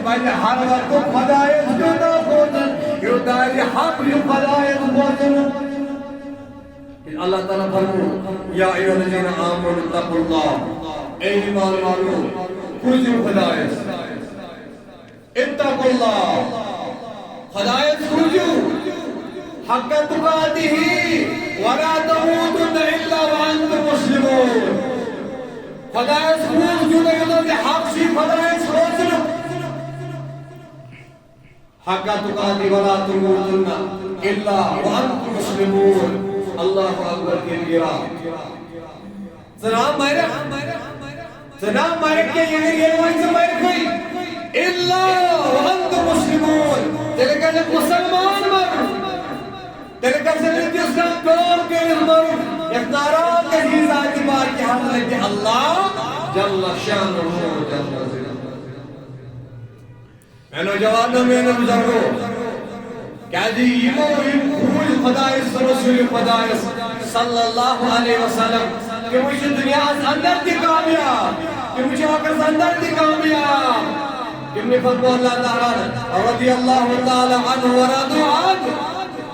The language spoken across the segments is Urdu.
پنہ ہر وقت خدایس جدا بوزن یوداری حق خدایس بوزن اللہ تعالیٰ فرمو یا ایوہ الذین آمنوا اتقوا اللہ اے ایمان والو پوزیو خدایس اتقوا اللہ خدایس پوزیو حق تقاتہ ولا تموتن الا وانتم مسلمون خدایس پوزیو نیلن حق سی خدایس پوزیو حق تقاتہ ولا تموتن الا وانتم مسلمون اللہ اکبر کبیرہ سلام مائرک کے یہ وائن سے مائرک ہوئی اللہ وانتم مسلمون تلکہ جب مسلمان مر تلکہ سنتی اسلام کلام کے مر اختارات کے ہی ذاتی بار کی حضرت اللہ جل شانہ جل ذلہ میں نوجوانوں میں بزرگوں کیا جی ایمان خوش خدایس رسول خدایس صلی اللہ علیہ وسلم کہ مجھے دنیا اندر دی کامیاب کہ مجھے آکر اندر دی کامیاب کہ میں فرمو اللہ تعالیٰ رضی اللہ تعالیٰ عنہ ورادو عنہ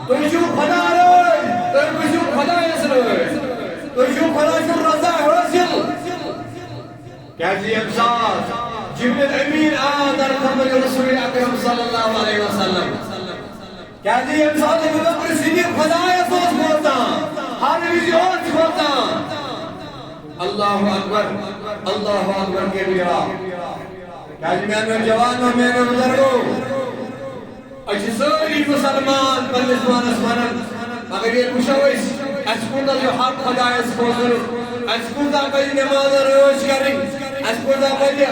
تو شو خدا رہے تو شو خدایس رہے تو شو خدایس رضا رسل کیا جی امساد جبریل امین آدر خبر رسول اکرم صلی اللہ علیہ وسلم کیا جی امساد ابو بکر صدیق خدایس اس بولتا ہر ویزیون چھوڑتا اللہ اکبر کے لئے کیا جی میں جوانوں میں بزرگوں اچھی ساری مسلمان پندسوان اسمانن اگر یہ کشویس اسکوندہ جو حق خدایس بوزر اسکوندہ بجی نماز روش کریں اسکوندہ بجی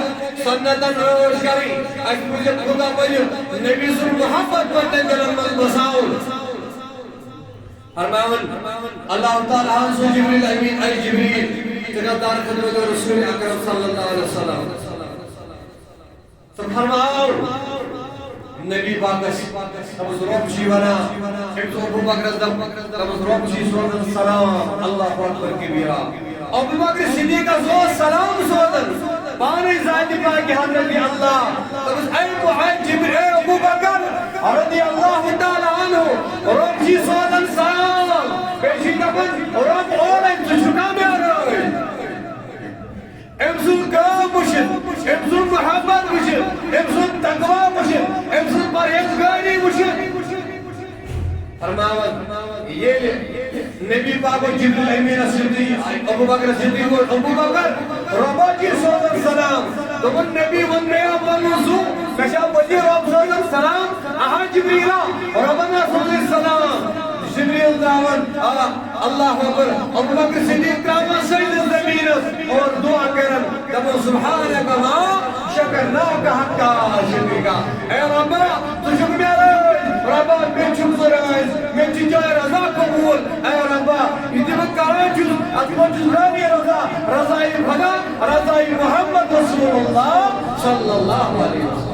سنتاً روش کریں اسکوندہ بجی نبی صلی محمد بردن جلن بساؤن فرماؤن اللہ تعالیٰ حانسو جبریل امین ای جبریل تقدار خدمت رسول اکرم صلی اللہ علیہ وسلم سب فرماؤن نبی باقس تمز رب شیوانا حفظ ابو بکر تمز رب شی سوزن سلام اللہ اکبر کبیرہ ابو بکر صدیق ازوز سلام سوزن پانی ذاتی پاکی حضرت اللہ تمز اے محجب اے ابو بکر رضی اللہ تعالی عنہ رب شی سوزن سلام پیشی کبن رب اولن چشکا میں رہے امزون کام مشد امزون محبت مشد امزون تقوی مشد امزون پرہیزگاری مشد فرماوت یہ نبی پاک جبریل امین صدیق ابو بکر صدیق ابو بکر ربا کی سوزن سلام تمن نبی ون نیا ونوزو کشا بجی رب سوزن سلام اہا جبریلہ ربنا سوزن سلام جبریل دعوان اللہ اکبر ابو بکر صدیق دعوان سید الزمین اور دعا کرن دمو سبحانک ما شکرناک حقا شکرکا اے ربا تجھو میرے ربا میں چھو زرائز میں جائے رضا قبول اے ربا اتبت کرائے جز اتبت جزرانی رضا رضائی خدا رضائی محمد رسول اللہ صلی اللہ علیہ وسلم